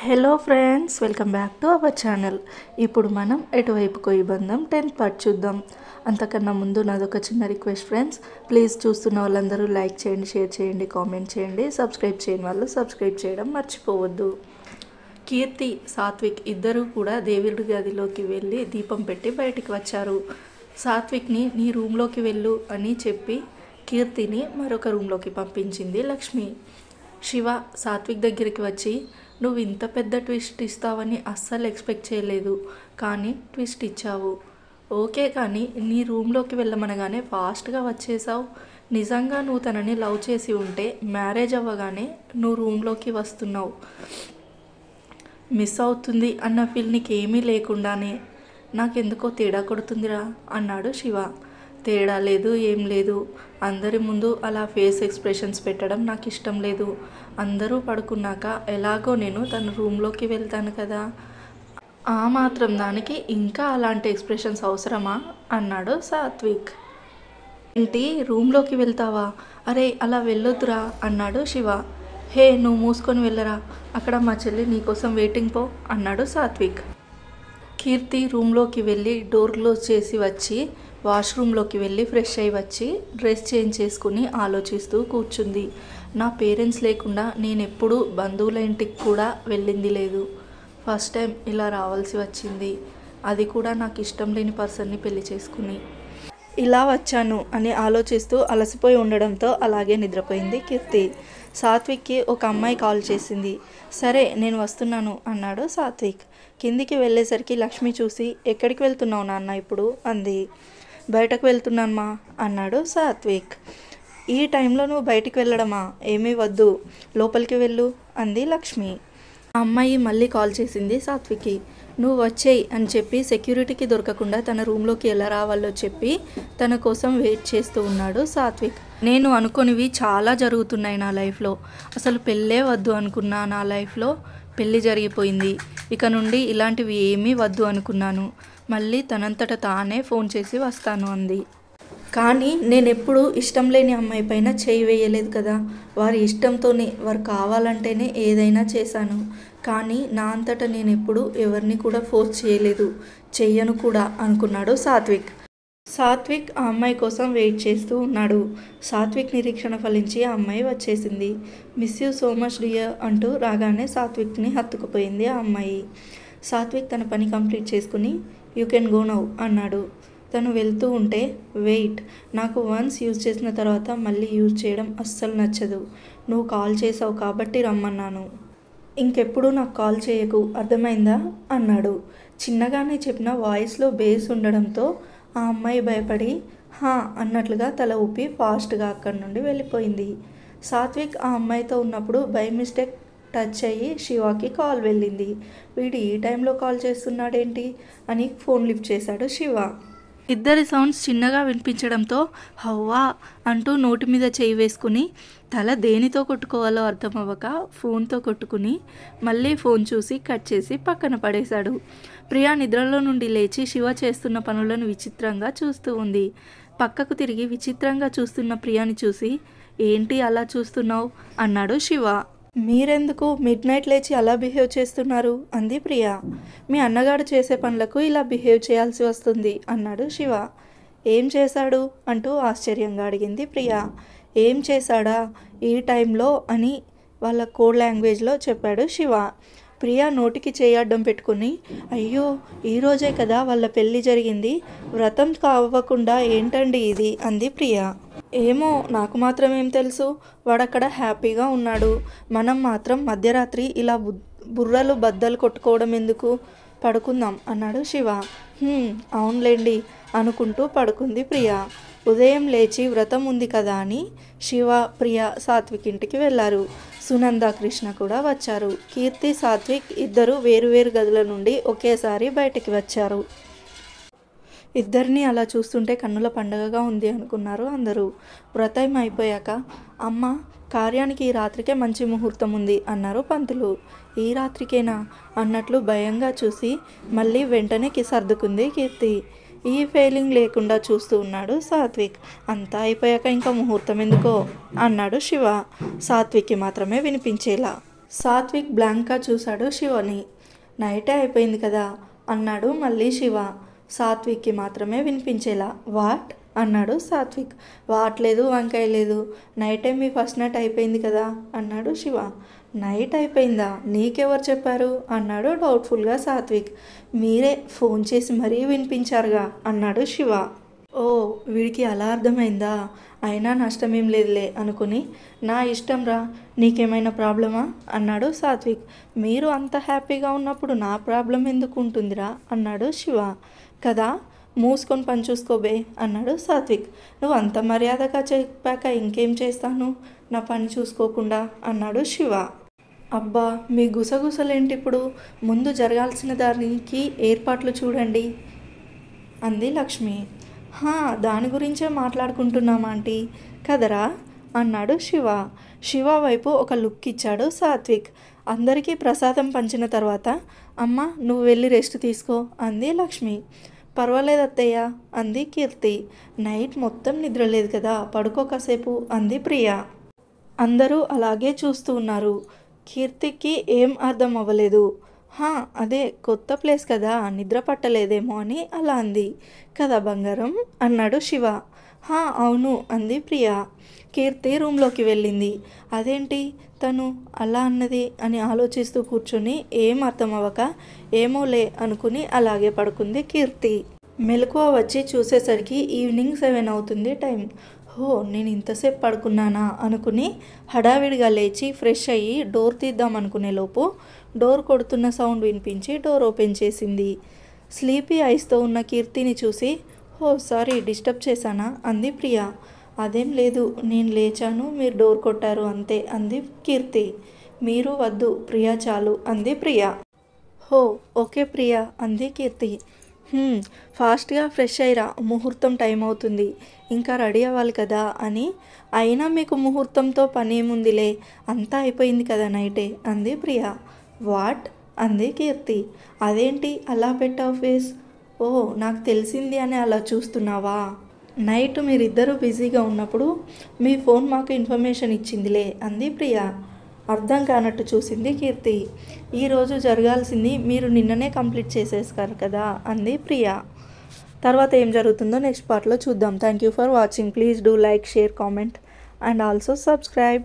Hello friends, welcome back to our channel. ఇప్పుడు మనం ఎటువైపుకో ఈ బంధం 10th పార్ట్ చూద్దాం. అంతకన్నా ముందు నాదొక చిన్న రిక్వెస్ట్ ఫ్రెండ్స్, ప్లీజ్ చూస్తున్న వాళ్ళందరూ లైక్ చేయండి, షేర్ చేయండి, కామెంట్ చేయండి. సబ్స్క్రైబ్ చేయని వాళ్ళు సబ్స్క్రైబ్ చేయడం మర్చిపోవద్దు. కీర్తి, సాత్విక్ ఇద్దరూ కూడా దేవుడి గదిలోకి వెళ్ళి దీపం పెట్టి బయటికి వచ్చారు. సాత్విక్ని నీ రూమ్లోకి వెళ్ళు అని చెప్పి కీర్తిని మరొక రూమ్లోకి పంపించింది లక్ష్మి. శివ సాత్విక్ దగ్గరికి వచ్చి, నువ్వు ఇంత పెద్ద ట్విస్ట్ ఇస్తావని అస్సలు ఎక్స్పెక్ట్ చేయలేదు, కానీ ట్విస్ట్ ఇచ్చావు. ఓకే, కానీ నీ రూమ్లోకి వెళ్ళమనగానే ఫాస్ట్గా వచ్చేసావు. నిజంగా నువ్వు తనని లవ్ చేసి ఉంటే మ్యారేజ్ అవ్వగానే నువ్వు రూమ్లోకి వస్తున్నావు. మిస్ అవుతుంది అన్న ఫీల్ నీకేమీ లేకుండానే నాకెందుకో తేడా కొడుతుందిరా అన్నాడు శివ. తేడా లేదు, ఏం లేదు. అందరి ముందు అలా ఫేస్ ఎక్స్ప్రెషన్స్ పెట్టడం నాకు ఇష్టం లేదు. అందరూ పడుకున్నాక ఎలాగో నేను తన రూమ్లోకి వెళ్తాను కదా, ఆ మాత్రం దానికి ఇంకా అలాంటి ఎక్స్ప్రెషన్స్ అవసరమా అన్నాడు సాత్విక్. ఏంటి, రూమ్లోకి వెళ్తావా? అరే అలా వెళ్ళొద్దురా అన్నాడు శివ. హే, నువ్వు మూసుకొని వెళ్ళరా, అక్కడ మా చెల్లి నీకోసం వెయిటింగ్ పో అన్నాడు సాత్విక్. కీర్తి రూమ్లోకి వెళ్ళి డోర్ క్లోజ్ చేసి వచ్చి వాష్రూమ్లోకి వెళ్ళి ఫ్రెష్ అయ్యి వచ్చి డ్రెస్ చేంజ్ చేసుకుని ఆలోచిస్తూ కూర్చుంది. నా పేరెంట్స్ లేకుండా నేను ఎప్పుడూ బంధువుల ఇంటికి కూడా వెళ్ళింది లేదు. ఫస్ట్ టైం ఇలా రావాల్సి వచ్చింది, అది కూడా నాకు ఇష్టం లేని పర్సన్ని పెళ్లి చేసుకుని. ఇలా వచ్చాను అని ఆలోచిస్తూ అలసిపోయి ఉండడంతో అలాగే నిద్రపోయింది కీర్తి. సాత్విక్కి ఒక అమ్మాయి కాల్ చేసింది. సరే నేను వస్తున్నాను అన్నాడు సాత్విక్. కిందికి వెళ్ళేసరికి లక్ష్మి చూసి, ఎక్కడికి వెళ్తున్నావు నాన్న ఇప్పుడు అంది. బయటకు వెళ్తున్నానమ్మా అన్నాడు సాత్విక్. ఈ టైంలో నువ్వు బయటికి వెళ్ళడమా? ఏమీ వద్దు, లోపలికి వెళ్ళు అంది లక్ష్మి. ఆ అమ్మాయి మళ్ళీ కాల్ చేసింది సాత్విక్కి. నువ్వు వచ్చేయి అని చెప్పి సెక్యూరిటీకి దొరకకుండా తన రూమ్లోకి ఎలా రావాలో చెప్పి తన కోసం వెయిట్ చేస్తూ ఉన్నాడు సాత్విక్. నేను అనుకునేవి చాలా జరుగుతున్నాయి నా లైఫ్లో. అసలు పెళ్ళే వద్దు అనుకున్నా, నా లైఫ్లో పెళ్ళి జరిగిపోయింది. ఇక నుండి ఇలాంటివి ఏమీ వద్దు అనుకున్నాను. మళ్ళీ తనంతట తానే ఫోన్ చేసి వస్తాను అంది. కానీ నేనెప్పుడు ఇష్టం లేని అమ్మాయి పైన చేయి వేయలేదు కదా. వారి ఇష్టంతోనే, వారు కావాలంటేనే ఏదైనా చేశాను. కానీ నా అంతటా నేను ఎప్పుడు ఎవరిని కూడా ఫోర్స్ చేయలేదు, చెయ్యను కూడా అనుకున్నాడు సాత్విక్. సాత్విక్ ఆ అమ్మాయి కోసం వెయిట్ చేస్తూ ఉన్నాడు. సాత్విక్ నిరీక్షణ ఫలించి ఆ అమ్మాయి వచ్చేసింది. Miss you so much dear అంటూ రాగానే సాత్విక్ని హత్తుకుపోయింది ఆ అమ్మాయి. సాత్విక్ తన పని కంప్లీట్ చేసుకుని యూ కెన్ గో నౌ అన్నాడు. తను వెళ్తూ ఉంటే, వెయిట్, నాకు వన్స్ యూజ్ చేసిన తర్వాత మళ్ళీ యూజ్ చేయడం అస్సలు నచ్చదు. నువ్వు కాల్ చేసావు కాబట్టి రమ్మన్నాను. ఇంకెప్పుడు నాకు కాల్ చేయకు, అర్థమైందా అన్నాడు. చిన్నగానే చెప్పిన వాయిస్లో బేస్ ఉండడంతో ఆ అమ్మాయి భయపడి హా అన్నట్లుగా తల ఊపి ఫాస్ట్గా అక్కడి నుండి వెళ్ళిపోయింది. సాత్విక్ ఆ అమ్మాయితో ఉన్నప్పుడు బై మిస్టేక్ టచ్ అయ్యి శివకి కాల్ వెళ్ళింది. వీడు ఈ టైంలో కాల్ చేస్తున్నాడేంటి అని ఫోన్ లిఫ్ట్ చేశాడు శివ. ఇద్దరి సౌండ్స్ చిన్నగా వినిపించడంతో హవ్వా అంటూ నోటి మీద చేయి వేసుకుని తల దేనితో కొట్టుకోవాలో అర్థం అవ్వక ఫోన్తో కొట్టుకుని మళ్ళీ ఫోన్ చూసి కట్ చేసి పక్కన పడేశాడు. ప్రియా నిద్రలో నుండి లేచి శివ చేస్తున్న పనులను విచిత్రంగా చూస్తూ ఉంది. పక్కకు తిరిగి విచిత్రంగా చూస్తున్న ప్రియాని చూసి, ఏంటి అలా చూస్తున్నావు అన్నాడు శివ. మీరెందుకు మిడ్ నైట్ లేచి అలా బిహేవ్ చేస్తున్నారు అంది ప్రియా. మీ అన్నగాడు చేసే పనులకు ఇలా బిహేవ్ చేయాల్సి వస్తుంది అన్నాడు శివ. ఏం చేశాడు అంటూ ఆశ్చర్యంగా అడిగింది ప్రియా. ఏం చేశాడా ఈ టైంలో అని వాళ్ళ కోడ్ లాంగ్వేజ్లో చెప్పాడు శివ. ప్రియా నోటికి చేయడ్డం పెట్టుకుని, అయ్యో ఈరోజే కదా వాళ్ళ పెళ్ళి జరిగింది, వ్రతం కావ్వకుండా ఏంటండి ఇది అంది ప్రియా. ఏమో, నాకు మాత్రం ఏం తెలుసు, వాడక్కడ హ్యాపీగా ఉన్నాడు, మనం మాత్రం మధ్యరాత్రి ఇలా బుర్రలు బద్దలు కొట్టుకోవడం ఎందుకు, పడుకుందాం అన్నాడు శివ. అవునులేండి అనుకుంటూ పడుకుంది ప్రియా. ఉదయం లేచి వ్రతం ఉంది కదా అని శివ, ప్రియ సాత్విక్ ఇంటికి వెళ్ళారు. సునంద, కృష్ణ కూడా వచ్చారు. కీర్తి, సాత్విక్ ఇద్దరు వేరువేరు గదుల నుండి ఒకేసారి బయటికి వచ్చారు. ఇద్దరిని అలా చూస్తుంటే కన్నుల పండగగా ఉంది అనుకున్నారు అందరూ. వ్రతం అయిపోయాక, అమ్మ కార్యానికి ఈ రాత్రికే మంచి ముహూర్తం ఉంది అన్నారు పంతులు. ఈ రాత్రికేనా అన్నట్లు భయంగా చూసి మళ్ళీ వెంటనే సర్దుకుంది కీర్తి. ఈ ఫీలింగ్ లేకుండా చూస్తూ ఉన్నాడు సాత్విక్. అంతా అయిపోయాక ఇంకా ముహూర్తం ఎందుకో అన్నాడు శివ, సాత్విక్కి మాత్రమే వినిపించేలా. సాత్విక్ బ్లాంక్గా చూశాడు శివని. నైటే అయిపోయింది కదా అన్నాడు మళ్ళీ శివ. సాత్విక్కి మాత్రమే వినిపించేలా. వాట్ అన్నాడు సాత్విక్. వాట్లేదు, వంకాయ లేదు, నైటే మీ ఫస్ట్ నైట్ అయిపోయింది కదా అన్నాడు శివ. నైట్ అయిపోయిందా? నీకెవరు చెప్పారు అన్నాడు డౌట్ఫుల్గా సాత్విక్. మీరే ఫోన్ చేసి మరీ వినిపించారుగా అన్నాడు శివ. ఓ, వీడికి అలా అర్థమైందా? అయినా నష్టమేం లేదులే అనుకుని, నా ఇష్టం రా, నీకేమైనా ప్రాబ్లమా అన్నాడు సాత్విక్. మీరు అంత హ్యాపీగా ఉన్నప్పుడు నా ప్రాబ్లం ఎందుకు ఉంటుందిరా అన్నాడు శివ. కదా, మూసుకొని పని చూసుకోబే అన్నాడు సాత్విక్. నువ్వు అంత మర్యాదగా చెప్పాక ఇంకేం చేస్తాను నా పని చూసుకోకుండా అన్నాడు శివ. అబ్బా, మీ గుసగుసలేంటి ఇప్పుడు? ముందు జరగాల్సిన దానికి ఏర్పాట్లు చూడండి అంది లక్ష్మి. దాని గురించే మాట్లాడుకుంటున్నామా ఆంటీ కదరా అన్నాడు శివ. శివ వైపు ఒక లుక్ ఇచ్చాడు సాత్విక్. అందరికీ ప్రసాదం పంచిన తర్వాత, అమ్మ నువ్వు వెళ్ళి రెస్ట్ తీసుకో అంది లక్ష్మి. పర్వాలేదు అత్తయ్య అంది కీర్తి. నైట్ మొత్తం నిద్రలేదు కదా, పడుకో కాసేపు అంది ప్రియ. అందరూ అలాగే చూస్తూ ఉన్నారు. కీర్తికి ఏం అర్థం అవ్వలేదు. అదే కొత్త ప్లేస్ కదా, నిద్ర పట్టలేదేమో అని అలా అంది. కదా బంగారం అన్నాడు శివ. అవును అంది ప్రియ. కీర్తి రూమ్లోకి వెళ్ళింది. అదేంటి తను అలా అన్నది అని ఆలోచిస్తూ కూర్చొని ఏం అర్థం అవ్వక ఏమోలే అనుకుని అలాగే పడుకుంది కీర్తి. మెలకువ వచ్చి చూసేసరికి ఈవినింగ్ 7 అవుతుంది టైం. నేను ఇంతసేపు పడుకున్నానా అనుకుని హడావిడిగా లేచి ఫ్రెష్ అయ్యి డోర్ తీద్దామనుకునే లోపు డోర్ కొడుతున్న సౌండ్ వినిపించి డోర్ ఓపెన్ చేసింది. స్లీపీ ఐస్తో ఉన్న కీర్తిని చూసి, సారీ డిస్టర్బ్ చేశానా అంది ప్రియ. అదేం లేదు, నేను లేచాను, మీరు డోర్ కొట్టారు అంతే అంది కీర్తి. మీరు వద్దు ప్రియ చాలు అంది ప్రియ. ఓకే ప్రియ అంది కీర్తి. ఫాస్ట్గా ఫ్రెష్ అయ్యిరా, ముహూర్తం టైం అవుతుంది, ఇంకా రెడీ అవ్వాలి కదా అని. అయినా మీకు ముహూర్తంతో పని ఏముందిలే, అంతా అయిపోయింది కదా నైటే అంది ప్రియ. వాట్ అంది కీర్తి. అదేంటి అలా పెట్టావు ఫేస్? నాకు తెలిసింది అని అలా చూస్తున్నావా? నైట్ మీరిద్దరూ బిజీగా ఉన్నప్పుడు మీ ఫోన్ మాకు ఇన్ఫర్మేషన్ ఇచ్చిందిలే అంది ప్రియ. అర్థం కానట్టు చూసింది కీర్తి. ఈరోజు జరగాల్సింది మీరు నిన్ననే కంప్లీట్ చేసేసారు కదా అంది ప్రియ. తర్వాత ఏం జరుగుతుందో నెక్స్ట్ పార్ట్లో చూద్దాం. Thank you for watching. Please do like, share, comment and also subscribe.